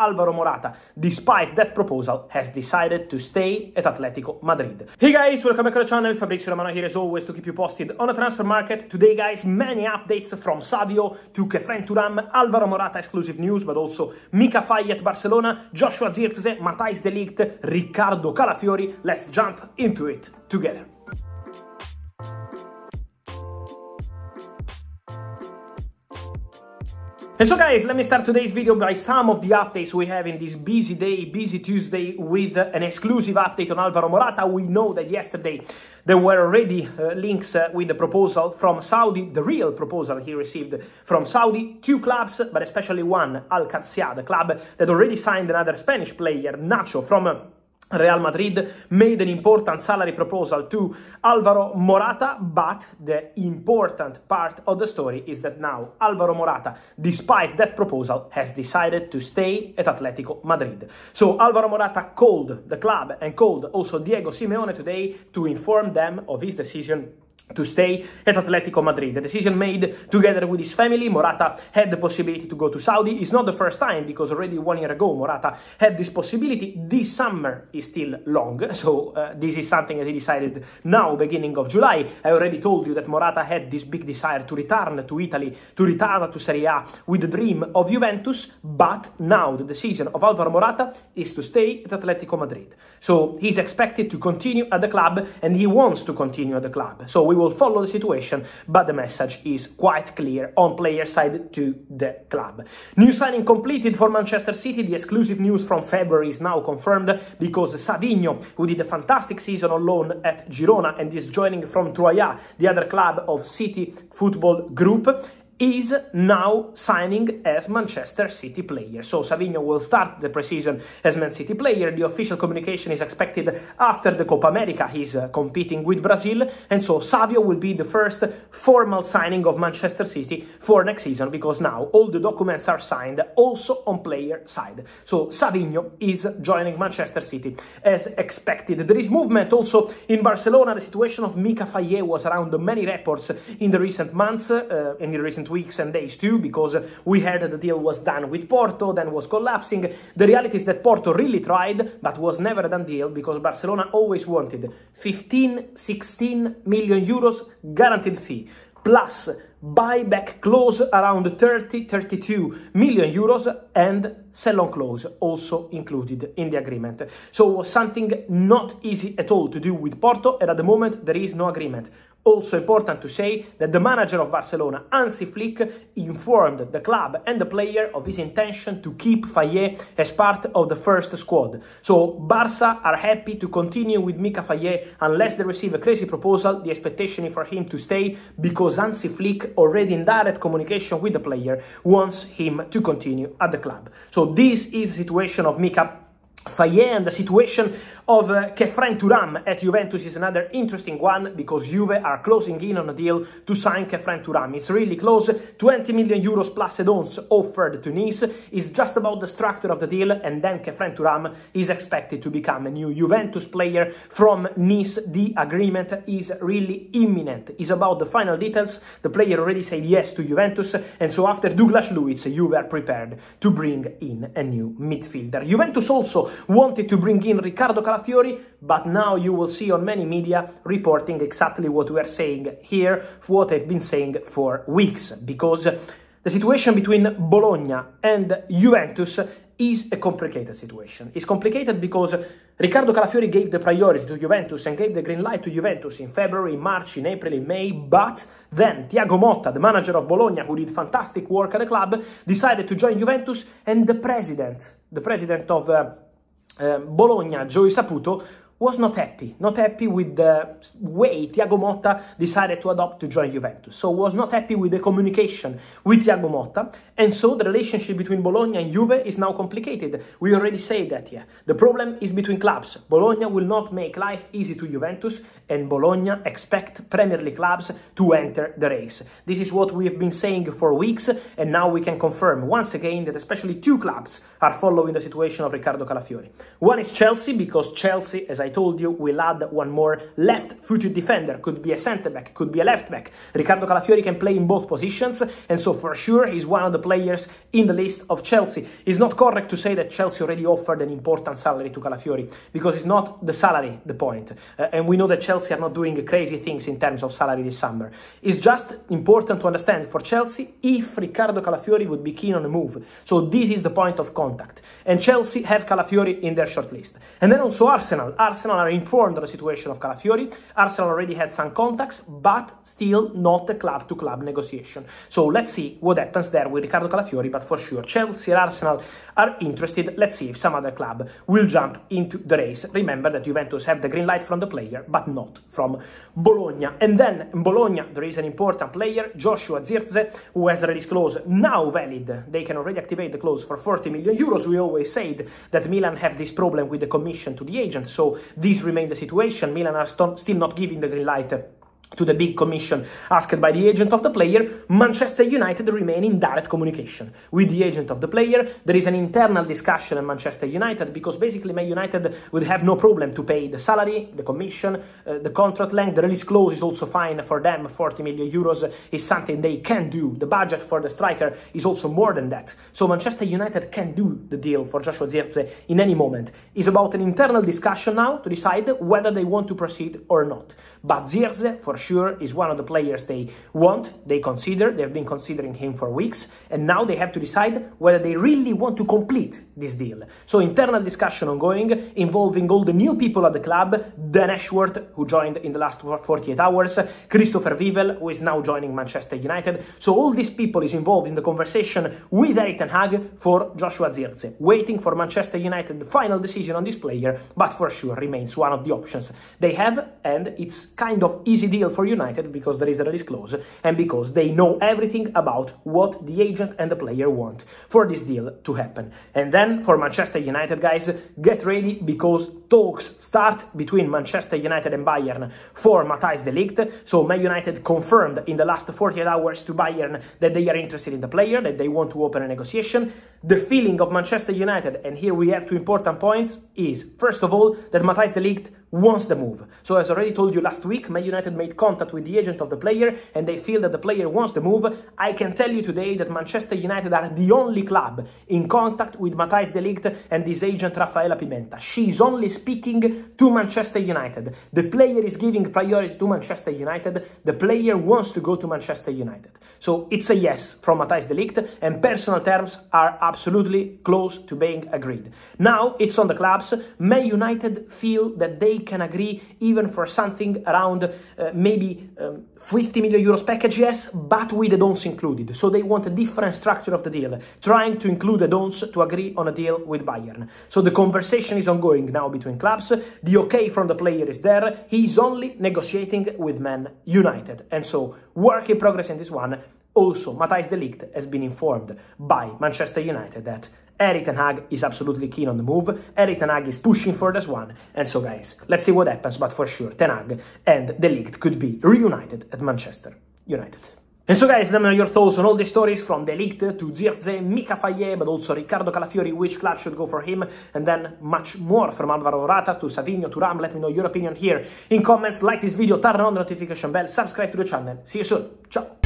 Alvaro Morata, despite that proposal, has decided to stay at Atletico Madrid. Hey guys, welcome back to the channel. Fabrizio Romano here as always to keep you posted on the transfer market. Today guys, many updates from Savio to Thuram, Alvaro Morata exclusive news, but also Faye at Barcelona, Joshua Zirkzee, Ligt, Riccardo Calafiori. Let's jump into it together. And so guys, let me start today's video by some of the updates we have in this busy day, busy Tuesday, with an exclusive update on Alvaro Morata. We know that yesterday there were already links with the proposal from Saudi, the real proposal he received from Saudi. Two clubs, but especially one, Al Qadsiya, the club that already signed another Spanish player, Nacho, from Real Madrid, made an important salary proposal to Alvaro Morata, but the important part of the story is that now Alvaro Morata, despite that proposal, has decided to stay at Atletico Madrid. So Alvaro Morata called the club and called also Diego Simeone today to inform them of his decision to stay at Atletico Madrid. The decision made together with his family. Morata had the possibility to go to Saudi. It's not the first time, because already 1 year ago Morata had this possibility. This summer is still long, so this is something that he decided now, beginning of July. I already told you that Morata had this big desire to return to Italy, to return to Serie A with the dream of Juventus, but now the decision of Alvaro Morata is to stay at Atletico Madrid. So he's expected to continue at the club, and he wants to continue at the club. So we will follow the situation, but the message is quite clear on player side to the club. New signing completed for Manchester City. The exclusive news from February is now confirmed, because Savio, who did a fantastic season on loan at Girona and is joining from Troyes, the other club of City Football Group, is now signing as Manchester City player. So Savio will start the preseason as Man City player. The official communication is expected after the Copa America. He's competing with Brazil, and so Savio will be the first formal signing of Manchester City for next season, because now all the documents are signed also on player side. So Savio is joining Manchester City as expected. There is movement also in Barcelona. The situation of Faye was around many reports in the recent months, in the recent weeks and days too, because we heard that the deal was done with Porto, then was collapsing. The reality is that Porto really tried, but was never a done deal, because Barcelona always wanted 15-16 million euros guaranteed fee, plus buyback clause around 30-32 million euros, and sell-on clause also included in the agreement. So it was something not easy at all to do with Porto, and at the moment there is no agreement. Also important to say that the manager of Barcelona, Hansi Flick, informed the club and the player of his intention to keep Faye as part of the first squad. So Barca are happy to continue with Faye unless they receive a crazy proposal. The expectation is for him to stay, because Hansi Flick, already in direct communication with the player, wants him to continue at the club. So this is the situation of Faye, and the situation of Thuram at Juventus is another interesting one, because Juve are closing in on a deal to sign Thuram. It's really close. 20 million euros plus add-ons offered to Nice. It's just about the structure of the deal, and then Thuram is expected to become a new Juventus player from Nice. The agreement is really imminent. It's about the final details. The player already said yes to Juventus, and so after Douglas Luiz, Juve are prepared to bring in a new midfielder. Juventus also wanted to bring in Riccardo Calafiori, but now you will see on many media reporting exactly what we are saying here, what I've been saying for weeks, because the situation between Bologna and Juventus is a complicated situation. It's complicated because Riccardo Calafiori gave the priority to Juventus and gave the green light to Juventus in February, in March, in April, in May, but then Thiago Motta, the manager of Bologna, who did fantastic work at the club, decided to join Juventus, and the president of Bologna, Joey Saputo, was not happy with the way Thiago Motta decided to adopt to join Juventus. So was not happy with the communication with Thiago Motta, and so the relationship between Bologna and Juve is now complicated. We already said that here. The problem is between clubs. Bologna will not make life easy to Juventus, and Bologna expect Premier League clubs to enter the race. This is what we have been saying for weeks, and now we can confirm once again that especially two clubs are following the situation of Riccardo Calafiori. One is Chelsea, because Chelsea, as I told you, will add one more left-footed defender. Could be a centre-back, could be a left-back. Riccardo Calafiori can play in both positions, and so for sure he's one of the players in the list of Chelsea. It's not correct to say that Chelsea already offered an important salary to Calafiori, because it's not the salary the point. And we know that Chelsea are not doing crazy things in terms of salary this summer. It's just important to understand for Chelsea if Riccardo Calafiori would be keen on a move. So this is the point of contact. And Chelsea have Calafiori in their shortlist. And then also Arsenal. Arsenal are informed of the situation of Calafiori. Arsenal already had some contacts, but still not a club-to-club negotiation. So let's see what happens there with Riccardo Calafiori, but for sure Chelsea and Arsenal are interested. Let's see if some other club will jump into the race. Remember that Juventus have the green light from the player, but not from Bologna. And then in Bologna there is an important player, Joshua Zirkzee, who has a release clause now valid. They can already activate the clause for 40 million euros. We always said that Milan have this problem with the commission to the agent, so this remains the situation. Milan are still not giving the green light to the big commission asked by the agent of the player. Manchester United remain in direct communication with the agent of the player. There is an internal discussion at Manchester United, because basically Man United would have no problem to pay the salary, the commission, the contract length. The release clause is also fine for them. 40 million euros is something they can do. The budget for the striker is also more than that. So Manchester United can do the deal for Joshua Zirkzee in any moment. It's about an internal discussion now to decide whether they want to proceed or not. But Zirkzee, for sure, is one of the players they want, they consider. They've been considering him for weeks, and now they have to decide whether they really want to complete this deal. So internal discussion ongoing, involving all the new people at the club, Dan Ashworth, who joined in the last 48 hours, Christopher Vivel, who is now joining Manchester United. So all these people is involved in the conversation with Erik ten Hag for Joshua Zirkzee, waiting for Manchester United the final decision on this player, but for sure remains one of the options they have, and it's kind of easy deal for United because there is a release clause and because they know everything about what the agent and the player want for this deal to happen. And then for Manchester United, guys, get ready, because talks start between Manchester United and Bayern for Matthijs de Ligt. So Man United confirmed in the last 48 hours to Bayern that they are interested in the player, that they want to open a negotiation. The feeling of Manchester United, and here we have two important points, is first of all that Matthijs de Ligt wants the move. So as I already told you last week, Man United made contact with the agent of the player and they feel that the player wants the move. I can tell you today that Manchester United are the only club in contact with Matthijs de Ligt and his agent Raffaella Pimenta. She is only speaking to Manchester United. The player is giving priority to Manchester United. The player wants to go to Manchester United. So it's a yes from Matthijs de Ligt, and personal terms are absolutely close to being agreed. Now it's on the clubs. Man United feel that they can agree even for something around maybe 50 million euros package, yes, but with the dons included. So they want a different structure of the deal, trying to include the dons to agree on a deal with Bayern. So the conversation is ongoing now between clubs. The okay from the player is there. He's only negotiating with Man United. And so work in progress in this one. Also, Matthijs de Ligt has been informed by Manchester United that Erik ten Hag is absolutely keen on the move. Erik ten Hag is pushing for this one. And so, guys, let's see what happens. But for sure, ten Hag and de Ligt could be reunited at Manchester United. And so, guys, let me know your thoughts on all the stories from de Ligt to Zirkzee, Mika Faye, but also Riccardo Calafiori, which club should go for him, and then much more from Alvaro Morata to Savio, Thuram. Let me know your opinion here in comments. Like this video, turn on the notification bell, subscribe to the channel. See you soon. Ciao.